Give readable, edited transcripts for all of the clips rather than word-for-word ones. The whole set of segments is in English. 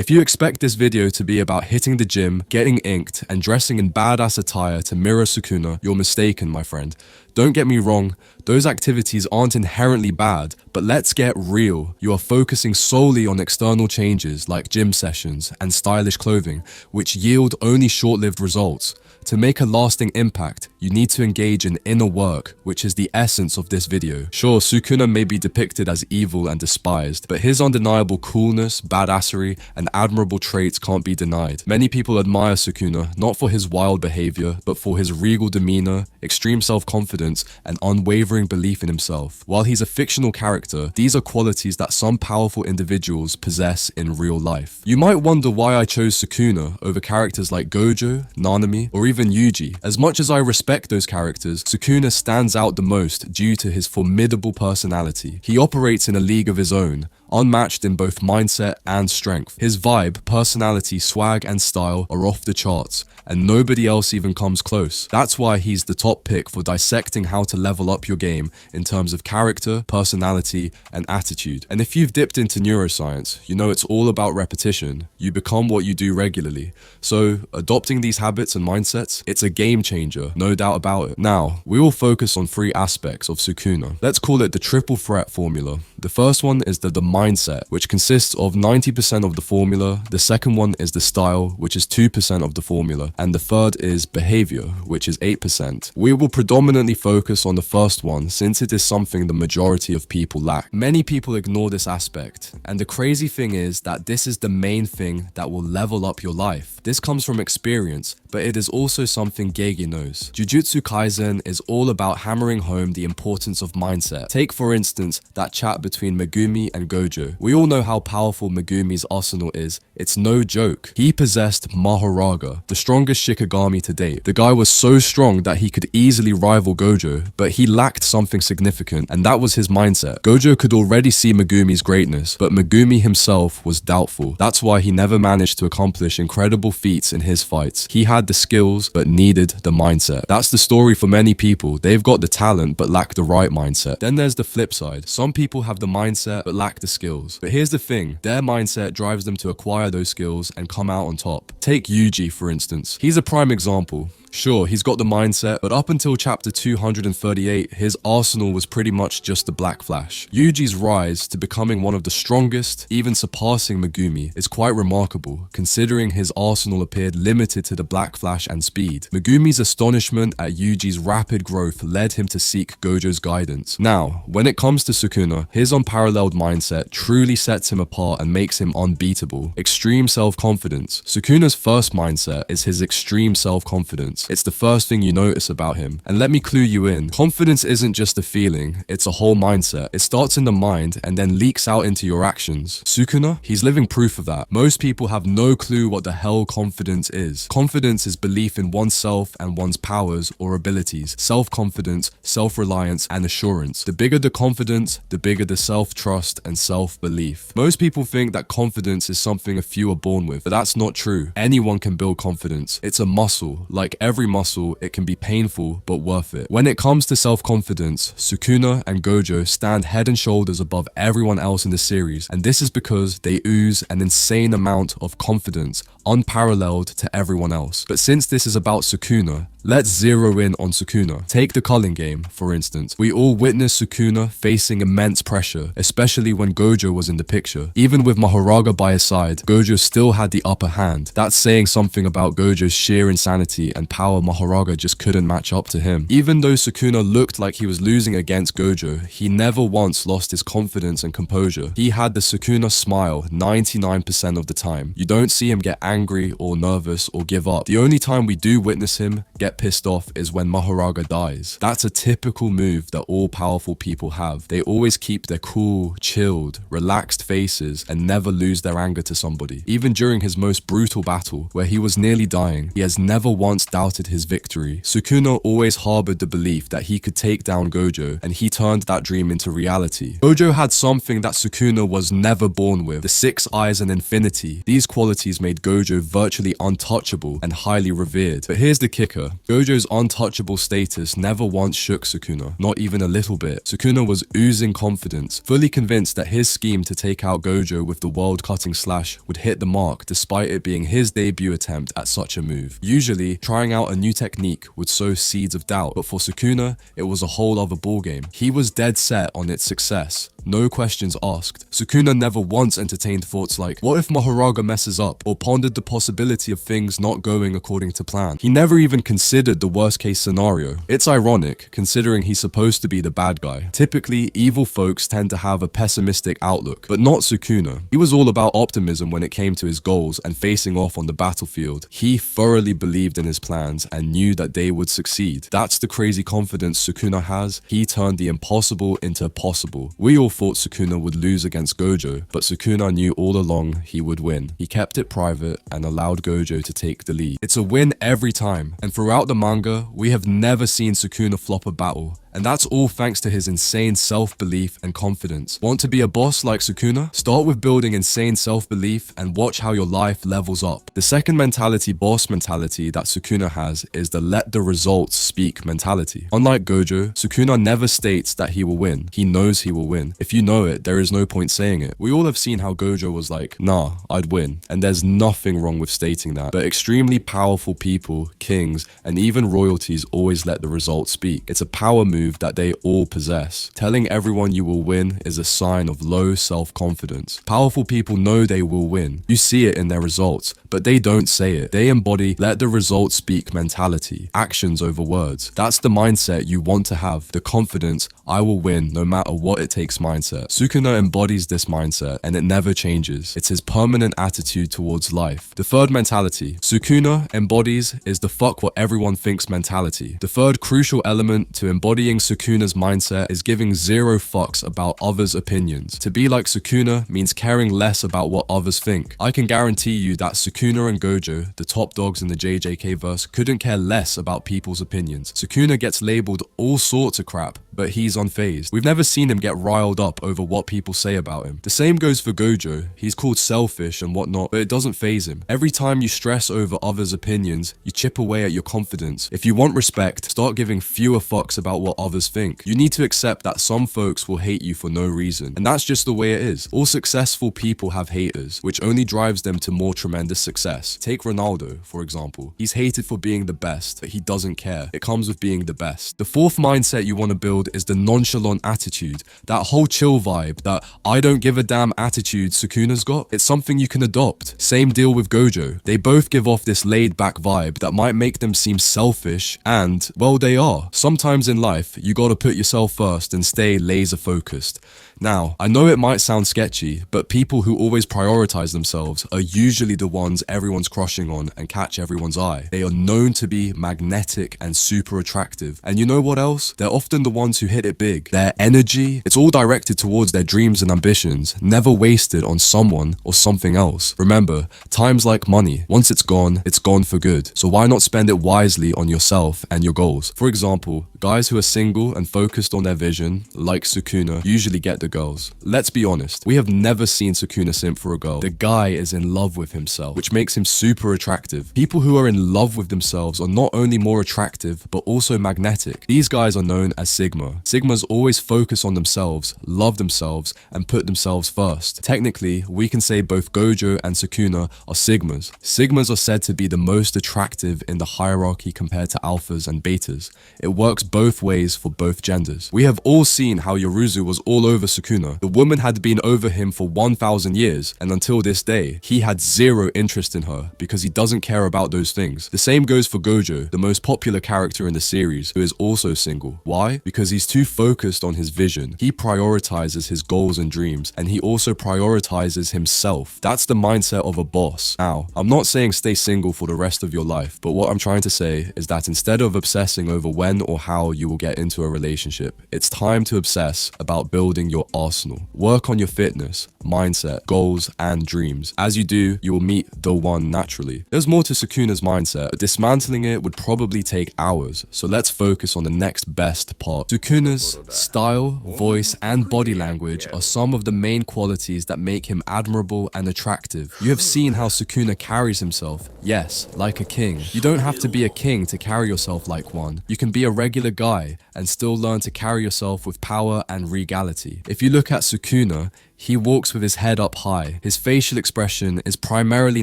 If you expect this video to be about hitting the gym, getting inked, and dressing in badass attire to mirror Sukuna, you're mistaken, my friend. Don't get me wrong, those activities aren't inherently bad, but let's get real. You are focusing solely on external changes like gym sessions and stylish clothing, which yield only short-lived results. To make a lasting impact, you need to engage in inner work, which is the essence of this video. Sure, Sukuna may be depicted as evil and despised, but his undeniable coolness, badassery, and admirable traits can't be denied. Many people admire Sukuna not for his wild behavior, but for his regal demeanor, extreme self-confidence, and unwavering belief in himself. While he's a fictional character, these are qualities that some powerful individuals possess in real life. You might wonder why I chose Sukuna over characters like Gojo, Nanami, or even Yuji. As much as I respect those characters, Sukuna stands out the most due to his formidable personality. He operates in a league of his own, unmatched in both mindset and strength. His vibe, personality, swag, and style are off the charts, and nobody else even comes close. That's why he's the top pick for dissecting how to level up your game in terms of character, personality, and attitude. And if you've dipped into neuroscience, you know it's all about repetition. You become what you do regularly. So, adopting these habits and mindsets, it's a game changer, no doubt about it. Now, we will focus on three aspects of Sukuna. Let's call it the triple threat formula. The first one is the mindset, which consists of 90% of the formula. The second one is the style, which is 2% of the formula. And the third is behavior, which is 8%. We will predominantly focus on the first one since it is something the majority of people lack. Many people ignore this aspect, and the crazy thing is that this is the main thing that will level up your life. This comes from experience, but it is also something Gege knows. Jujutsu Kaisen is all about hammering home the importance of mindset. Take for instance that chat between Megumi and Gojo. We all know how powerful Megumi's arsenal is. It's no joke. He possessed Mahoraga, the strongest Shikigami to date. The guy was so strong that he could easily rival Gojo, but he lacked something significant, and that was his mindset. Gojo could already see Megumi's greatness, but Megumi himself was doubtful. That's why he never managed to accomplish incredible feats in his fights. He had the skills, but needed the mindset. That's the story for many people. They've got the talent, but lack the right mindset. Then there's the flip side. Some people have the mindset, but lack the skills. But here's the thing, their mindset drives them to acquire those skills and come out on top. Take Yuji, for instance. He's a prime example. Sure, he's got the mindset, but up until chapter 238, his arsenal was pretty much just the Black Flash. Yuji's rise to becoming one of the strongest, even surpassing Megumi, is quite remarkable, considering his arsenal appeared limited to the Black Flash and speed. Megumi's astonishment at Yuji's rapid growth led him to seek Gojo's guidance. Now, when it comes to Sukuna, his unparalleled mindset truly sets him apart and makes him unbeatable. Extreme self-confidence. Sukuna's first mindset is his extreme self-confidence. It's the first thing you notice about him. And let me clue you in. Confidence isn't just a feeling, it's a whole mindset. It starts in the mind and then leaks out into your actions. Sukuna, he's living proof of that. Most people have no clue what the hell confidence is. Confidence is belief in oneself and one's powers or abilities. Self-confidence, self-reliance, and assurance. The bigger the confidence, the bigger the self-trust and self-belief. Most people think that confidence is something a few are born with, but that's not true. Anyone can build confidence. It's a muscle. Like every muscle, it can be painful, but worth it. When it comes to self-confidence, Sukuna and Gojo stand head and shoulders above everyone else in the series, and this is because they ooze an insane amount of confidence, unparalleled to everyone else. But since this is about Sukuna, let's zero in on Sukuna. Take the culling game, for instance. We all witnessed Sukuna facing immense pressure, especially when Gojo was in the picture. Even with Mahoraga by his side, Gojo still had the upper hand. That's saying something about Gojo's sheer insanity and power. Mahoraga just couldn't match up to him. Even though Sukuna looked like he was losing against Gojo, he never once lost his confidence and composure. He had the Sukuna smile 99% of the time. You don't see him get angry or nervous or give up. The only time we do witness him get pissed off is when Mahoraga dies. That's a typical move that all powerful people have. They always keep their cool, chilled, relaxed faces and never lose their anger to somebody. Even during his most brutal battle, where he was nearly dying, he has never once doubted his victory. Sukuna always harbored the belief that he could take down Gojo, and he turned that dream into reality. Gojo had something that Sukuna was never born with, the 6 eyes and infinity. These qualities made Gojo virtually untouchable and highly revered. But here's the kicker. Gojo's untouchable status never once shook Sukuna, not even a little bit. Sukuna was oozing confidence, fully convinced that his scheme to take out Gojo with the world-cutting slash would hit the mark despite it being his debut attempt at such a move. Usually, trying out a new technique would sow seeds of doubt, but for Sukuna, it was a whole other ballgame. He was dead set on its success. No questions asked. Sukuna never once entertained thoughts like, what if Mahoraga messes up, or pondered the possibility of things not going according to plan. He never even considered the worst case scenario. It's ironic, considering he's supposed to be the bad guy. Typically, evil folks tend to have a pessimistic outlook, but not Sukuna. He was all about optimism when it came to his goals and facing off on the battlefield. He thoroughly believed in his plans and knew that they would succeed. That's the crazy confidence Sukuna has. He turned the impossible into possible. We all thought Sukuna would lose against Gojo, but Sukuna knew all along he would win. He kept it private and allowed Gojo to take the lead. It's a win every time, and throughout the manga, we have never seen Sukuna flop a battle. And that's all thanks to his insane self-belief and confidence. Want to be a boss like Sukuna? Start with building insane self-belief and watch how your life levels up. The second mentality, boss mentality, that Sukuna has is the let the results speak mentality. Unlike Gojo, Sukuna never states that he will win. He knows he will win. If you know it, there is no point saying it. We all have seen how Gojo was like, nah, I'd win. And there's nothing wrong with stating that. But extremely powerful people, kings, and even royalties always let the results speak. It's a power move that they all possess. Telling everyone you will win is a sign of low self-confidence. Powerful people know they will win. You see it in their results, but they don't say it. They embody let the results speak mentality, actions over words. That's the mindset you want to have, the confidence, I will win no matter what it takes mindset. Sukuna embodies this mindset and it never changes. It's his permanent attitude towards life. The third mentality Sukuna embodies is the fuck what everyone thinks mentality. The third crucial element to embodying Sukuna's mindset is giving zero fucks about others' opinions. To be like Sukuna means caring less about what others think. I can guarantee you that Sukuna and Gojo, the top dogs in the JJK verse, couldn't care less about people's opinions. Sukuna gets labeled all sorts of crap, but he's unfazed. We've never seen him get riled up over what people say about him. The same goes for Gojo. He's called selfish and whatnot, but it doesn't faze him. Every time you stress over others' opinions, you chip away at your confidence. If you want respect, start giving fewer fucks about what others think. You need to accept that some folks will hate you for no reason, and that's just the way it is. All successful people have haters, which only drives them to more tremendous success. Take Ronaldo, for example. He's hated for being the best, but he doesn't care. It comes with being the best. The fourth mindset you want to build is the nonchalant attitude. That whole chill vibe, that I don't give a damn attitude Sukuna's got, it's something you can adopt. Same deal with Gojo. They both give off this laid back vibe that might make them seem selfish, and, well, they are. Sometimes in life, you gotta put yourself first and stay laser focused. Now, I know it might sound sketchy, but people who always prioritize themselves are usually the ones everyone's crushing on and catch everyone's eye. They are known to be magnetic and super attractive. And you know what else? They're often the ones who hit it big. Their energy, it's all directed towards their dreams and ambitions, never wasted on someone or something else. Remember, time's like money. Once it's gone for good. So why not spend it wisely on yourself and your goals? For example, guys who are single and focused on their vision, like Sukuna, usually get the girls. Let's be honest, we have never seen Sukuna simp for a girl. The guy is in love with himself, which makes him super attractive. People who are in love with themselves are not only more attractive, but also magnetic. These guys are known as Sigma. Sigmas always focus on themselves, love themselves, and put themselves first. Technically, we can say both Gojo and Sukuna are Sigmas. Sigmas are said to be the most attractive in the hierarchy compared to alphas and betas. It works both ways for both genders. We have all seen how Yoruzu was all over Sukuna. The woman had been over him for 1,000 years, and until this day, he had zero interest in her because he doesn't care about those things. The same goes for Gojo, the most popular character in the series, who is also single. Why? Because he's too focused on his vision. He prioritizes his goals and dreams, and he also prioritizes himself. That's the mindset of a boss. Now, I'm not saying stay single for the rest of your life, but what I'm trying to say is that instead of obsessing over when or how you will get into a relationship, it's time to obsess about building your your arsenal. Work on your fitness, mindset, goals, and dreams. As you do, you will meet the one naturally. There's more to Sukuna's mindset, but dismantling it would probably take hours, so let's focus on the next best part. Sukuna's style, voice, and body language are some of the main qualities that make him admirable and attractive. You have seen how Sukuna carries himself, yes, like a king. You don't have to be a king to carry yourself like one. You can be a regular guy and still learn to carry yourself with power and regality. If you look at Sukuna, he walks with his head up high. His facial expression is primarily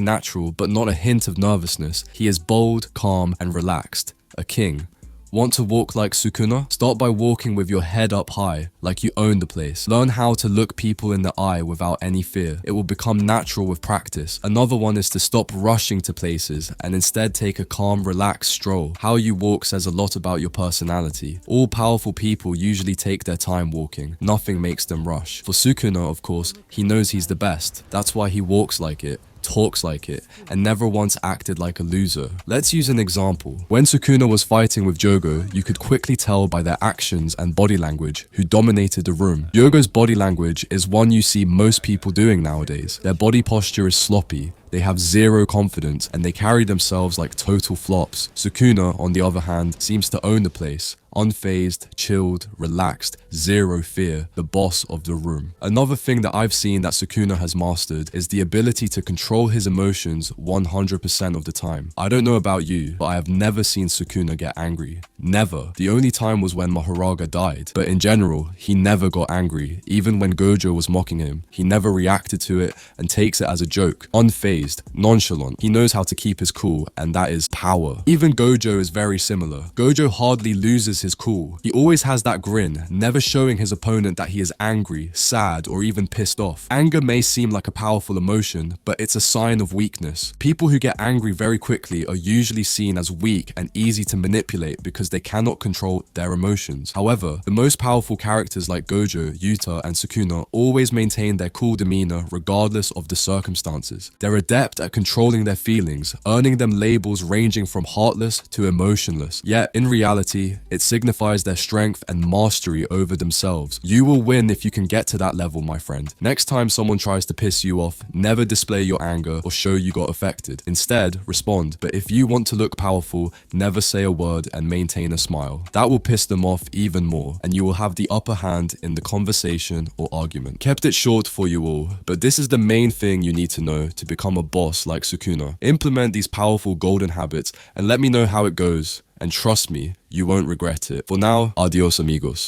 natural, but not a hint of nervousness. He is bold, calm, and relaxed. A king. Want to walk like Sukuna? Start by walking with your head up high, like you own the place. Learn how to look people in the eye without any fear. It will become natural with practice. Another one is to stop rushing to places and instead take a calm, relaxed stroll. How you walk says a lot about your personality. All powerful people usually take their time walking. Nothing makes them rush. For Sukuna, of course, he knows he's the best. That's why he walks like it, talks like it, and never once acted like a loser. Let's use an example. When Sukuna was fighting with Jogo, you could quickly tell by their actions and body language who dominated the room. Jogo's body language is one you see most people doing nowadays. Their body posture is sloppy, they have zero confidence, and they carry themselves like total flops. Sukuna, on the other hand, seems to own the place. Unfazed, chilled, relaxed, zero fear, the boss of the room. Another thing that I've seen that Sukuna has mastered is the ability to control his emotions 100% of the time. I don't know about you, but I have never seen Sukuna get angry. Never. The only time was when Mahoraga died. But in general, he never got angry. Even when Gojo was mocking him, he never reacted to it and takes it as a joke. Unfazed, nonchalant. He knows how to keep his cool, and that is power. Even Gojo is very similar. Gojo hardly loses his cool. He always has that grin, never showing his opponent that he is angry, sad, or even pissed off. Anger may seem like a powerful emotion, but it's a sign of weakness. People who get angry very quickly are usually seen as weak and easy to manipulate because they cannot control their emotions. However, the most powerful characters like Gojo, Yuta, and Sukuna always maintain their cool demeanor regardless of the circumstances. They're adept at controlling their feelings, earning them labels ranging from heartless to emotionless. Yet, in reality, it signifies their strength and mastery over themselves. You will win if you can get to that level, my friend. Next time someone tries to piss you off, never display your anger or show you got affected. Instead, respond. But if you want to look powerful, never say a word and maintain a smile. That will piss them off even more, and you will have the upper hand in the conversation or argument. Kept it short for you all, but this is the main thing you need to know to become a boss like Sukuna. Implement these powerful golden habits and let me know how it goes. And trust me, you won't regret it. For now, adios amigos.